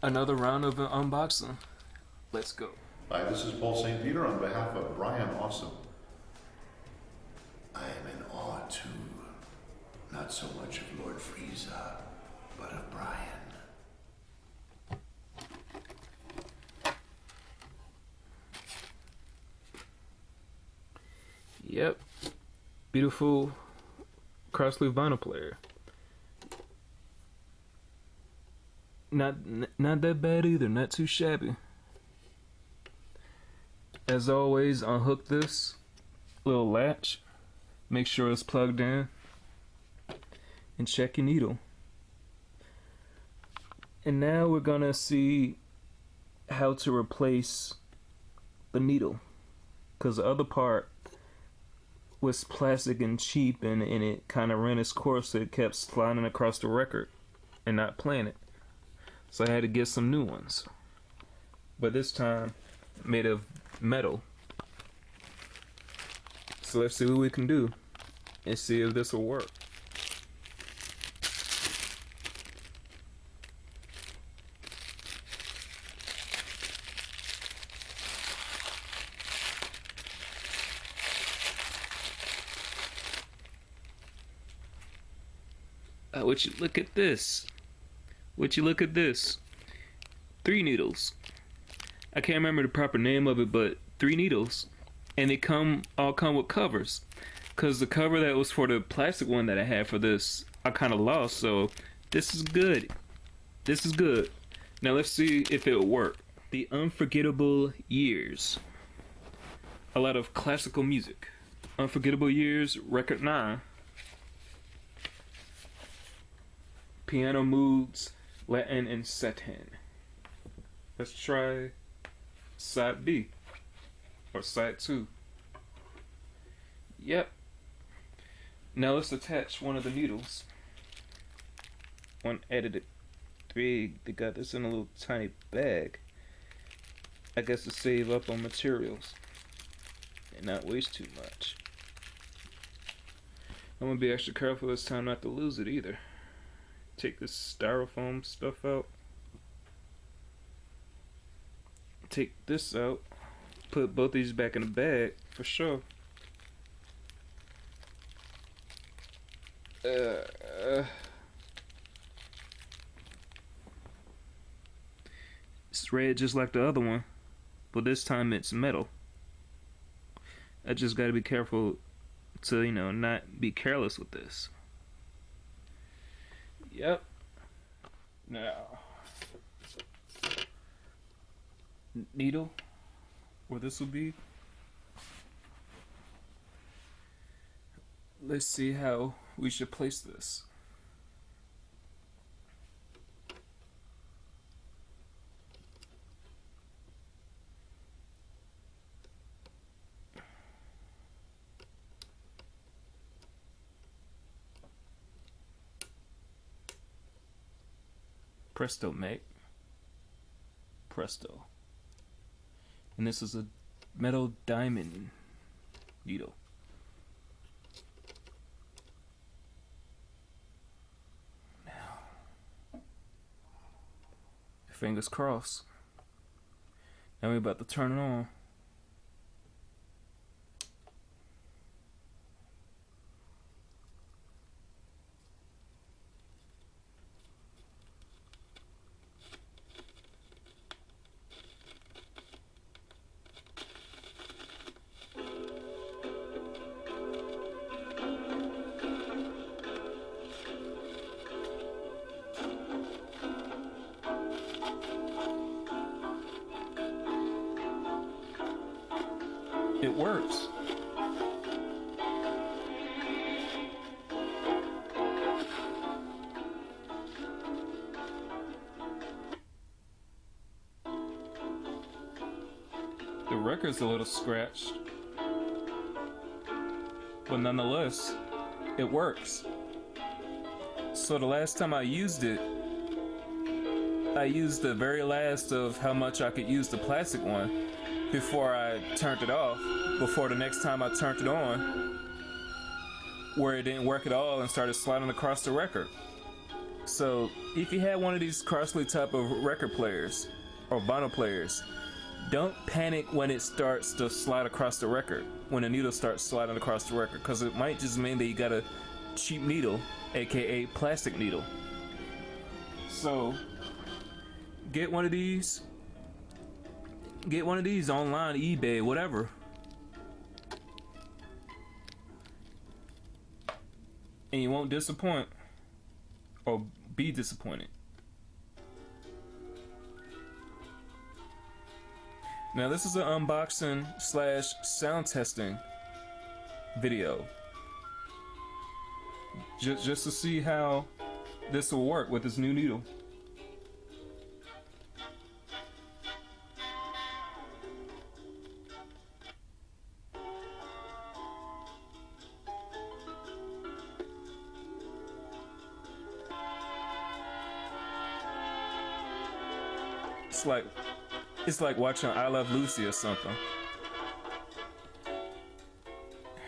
Another round of unboxing. Let's go. Hi, this is Paul St. Peter on behalf of Brian Awesome. I am in awe too. Not so much of Lord Frieza, but of Brian. Yep. Beautiful Crosley vinyl player. Not that bad either, not too shabby. As always, unhook this little latch, make sure it's plugged in, and check your needle. And now we're gonna see how to replace the needle, because the other part was plastic and cheap, and it kind of ran its course, so it kept sliding across the record and not playing it. So I had to get some new ones, but this time made of metal. So let's see what we can do and see if this will work. Would you look at this? Would you look at this? 3 needles. I can't remember the proper name of it, but 3 needles, and they all come with covers. Cause the cover that was for the plastic one that I had for this, I kind of lost. So this is good. This is good. Now let's see if it will work. The Unforgettable Years. A lot of classical music. Unforgettable Years, record 9. Piano Moods, Latin and Satin. Let's try side B, or side 2. Yep. Now let's attach one of the needles. One edited 3. They got this in a little tiny bag. I guess to save up on materials and not waste too much. I'm gonna be extra careful this time not to lose it either. Take this styrofoam stuff out. Take this out. Put both these back in the bag for sure. It's red just like the other one, but this time it's metal. I just gotta be careful to, not be careless with this. Yep. Now, needle, where this will be. Let's see how we should place this. Presto, mate. Presto. And this is a metal diamond needle. Now, fingers crossed. Now we're about to turn it on. It works. The record's a little scratched, but nonetheless, it works. So the last time I used it, I used the very last of how much I could use the plastic one before I turned it off, before the next time I turned it on, where it didn't work at all and started sliding across the record. So if you had one of these Crosley type of record players or vinyl players, don't panic when it starts to slide across the record, when the needle starts sliding across the record, because it might just mean that you got a cheap needle, aka plastic needle. So get one of these online, eBay, whatever, and you won't disappoint or be disappointed. Now this is an unboxing / sound testing video, just to see how this will work with this new needle. It's like watching I Love Lucy or something.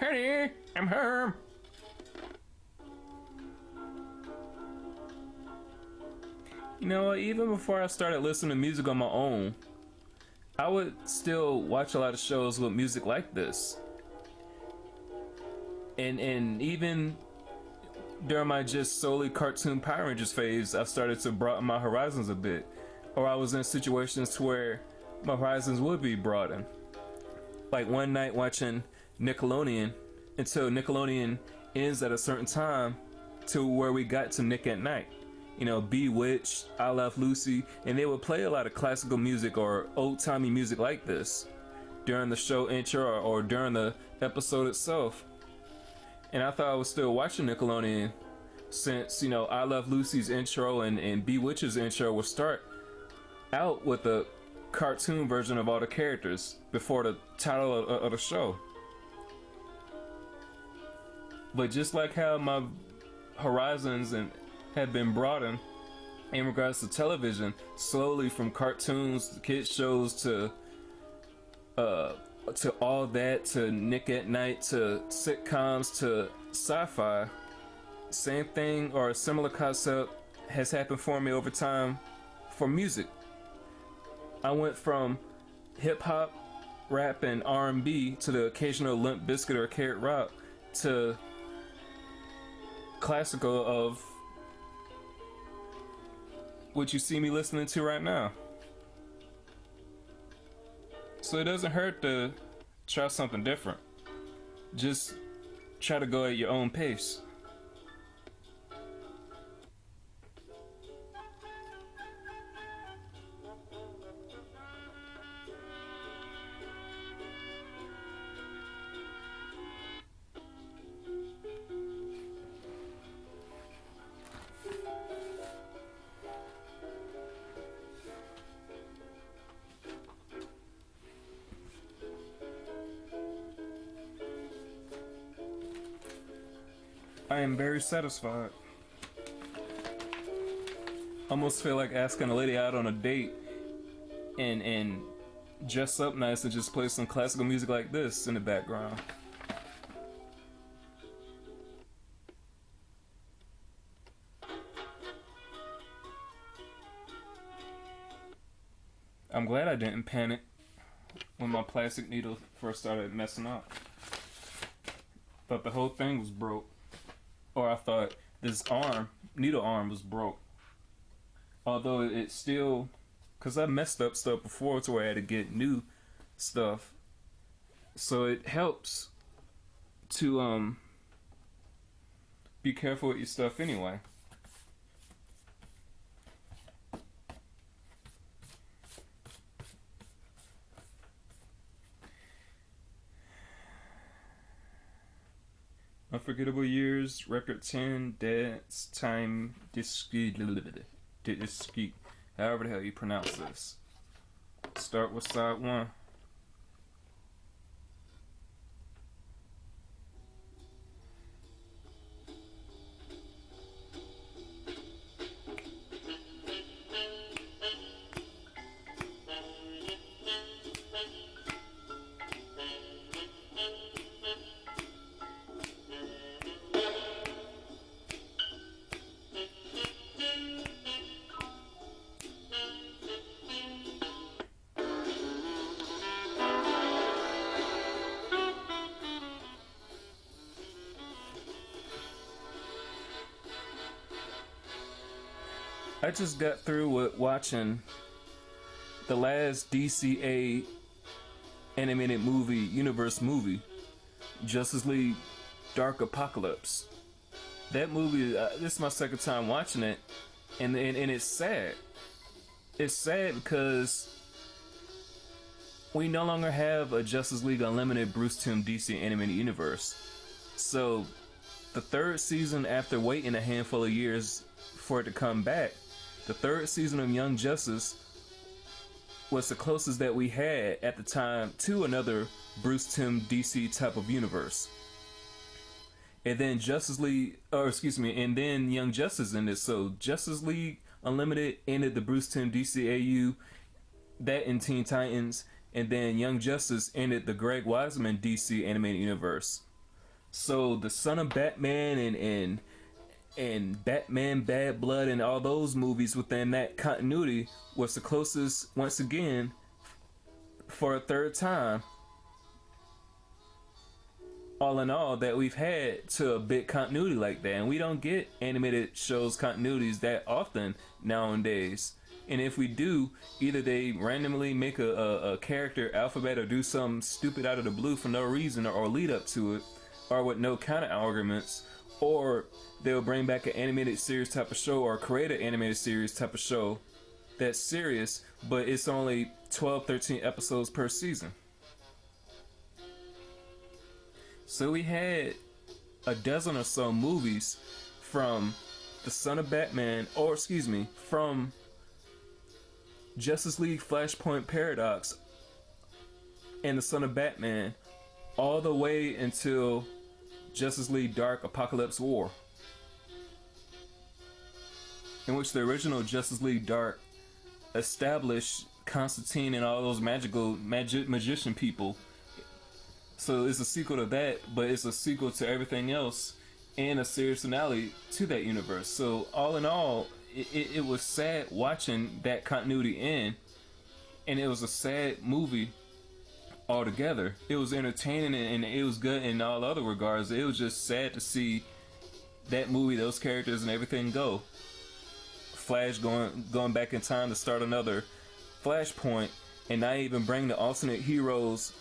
Honey, I'm home. You know, even before I started listening to music on my own, I would still watch a lot of shows with music like this. And even during my just solely cartoon Power Rangers phase, I started to broaden my horizons a bit. Or I was in situations where my horizons would be broadened. Like one night watching Nickelodeon until Nickelodeon ends at a certain time to where we got to Nick at Night. You know, Bewitched, I Love Lucy, and they would play a lot of classical music or old-timey music like this during the show intro or during the episode itself. And I thought I was still watching Nickelodeon since, you know, I Love Lucy's intro and Bewitched's intro would start out with the cartoon version of all the characters before the title of the show. But just like how my horizons have been broadened in regards to television, slowly from cartoons to kids shows to all that, to Nick at Night, to sitcoms, to sci-fi, same thing or a similar concept has happened for me over time for music. I went from hip-hop, rap, and R&B to the occasional Limp Bizkit or Carrot Rock to classical of what you see me listening to right now. So it doesn't hurt to try something different. Just try to go at your own pace. I am very satisfied. Almost feel like asking a lady out on a date and dress up nice and just play some classical music like this in the background. I'm glad I didn't panic when my plastic needle first started messing up. Thought the whole thing was broke. Or I thought this needle arm was broke. Although it still, because I messed up stuff before to where I had to get new stuff. So it helps to be careful with your stuff anyway. Unforgettable Years, Record 10, Dance Time, Discreet, however the hell you pronounce this. Start with side 1. I just got through with watching the last DCA animated universe movie, Justice League Dark Apocalypse. That movie, this is my second time watching it, and it's sad. It's sad because we no longer have a Justice League Unlimited Bruce Timm DC animated universe. So, the third season, after waiting a handful of years for it to come back, the third season of Young Justice was the closest that we had at the time to another Bruce Timm DC type of universe. And then and then Young Justice ended. So Justice League Unlimited ended the Bruce Timm DCAU, that in Teen Titans, and then Young Justice ended the Greg Weisman DC animated universe. So the Son of Batman and Batman Bad Blood and all those movies within that continuity was the closest, once again, for a third time, all in all, that we've had to a big continuity like that. And we don't get animated shows continuities that often nowadays. And if we do, either they randomly make a character alphabet or do something stupid out of the blue for no reason or lead up to it, or with no counter arguments, or they'll bring back an animated series type of show or create an animated series type of show that's serious, but it's only 12, 13 episodes per season. So we had a dozen or so movies from the Son of Batman, from Justice League Flashpoint Paradox and the Son of Batman, all the way until Justice League Dark Apocalypse War, in which the original Justice League Dark established Constantine and all those magician people. So it's a sequel to that, but it's a sequel to everything else and a serious finale to that universe. So all in all, it was sad watching that continuity end, and it was a sad movie altogether. It was entertaining and it was good in all other regards. It was just sad to see that movie, those characters and everything go. Flash going back in time to start another Flashpoint, and not even bring the alternate heroes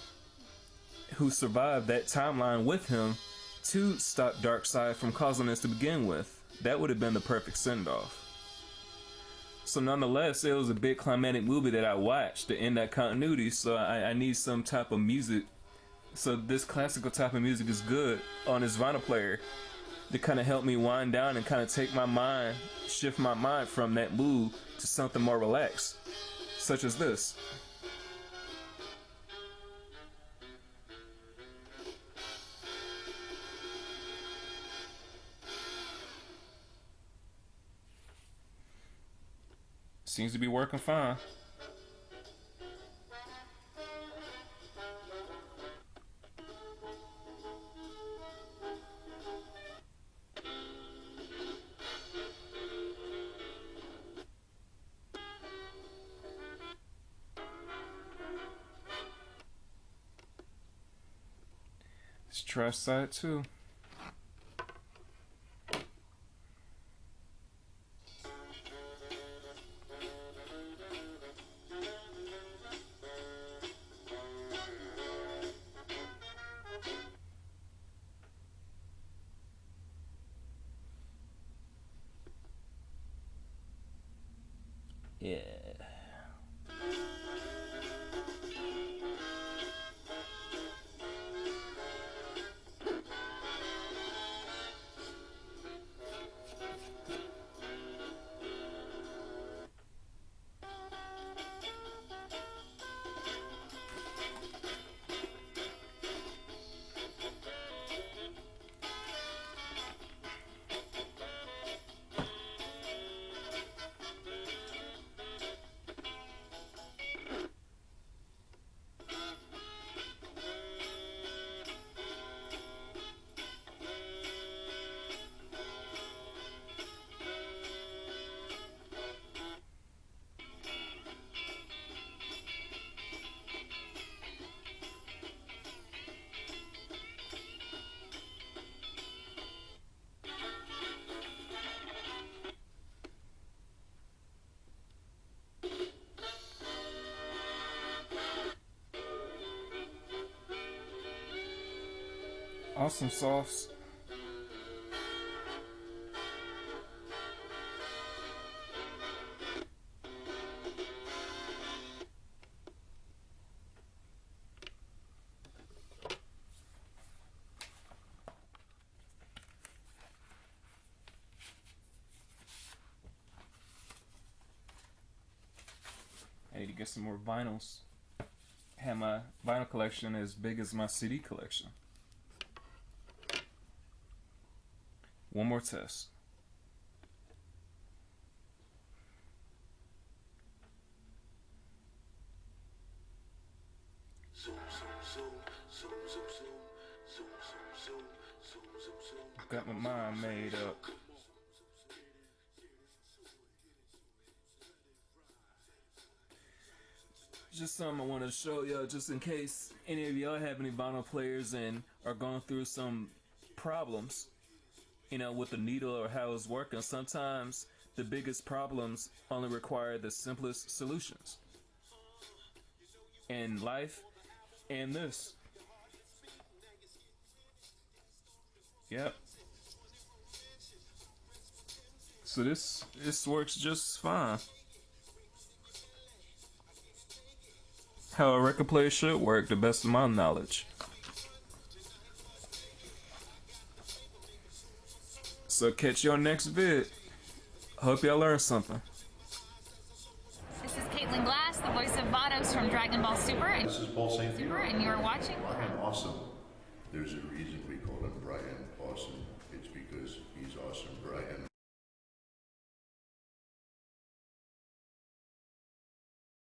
who survived that timeline with him to stop Darkseid from causing this to begin with. That would have been the perfect send-off. So nonetheless, it was a big climatic movie that I watched to end that continuity, so I need some type of music. So this classical type of music is good on this vinyl player to kind of help me wind down and kind of shift my mind from that mood to something more relaxed, such as this. Seems to be working fine. Let's try side 2. Yeah. Awesome sauce. I need to get some more vinyls. Have my vinyl collection as big as my CD collection. One more test. Got my mind made up. Just something I wanted to show y'all, just in case any of y'all have any vinyl players and are going through some problems, you know, with the needle or how it's working. Sometimes the biggest problems only require the simplest solutions. In life and this. Yep. So this works just fine. How a record player should work, to the best of my knowledge. So catch your next vid. Hope y'all learned something. This is Caitlin Glass, the voice of Vados from Dragon Ball Super. And This is Paul St. Super, and you are watching Brian Awesome. There's a reason we call him Brian Awesome.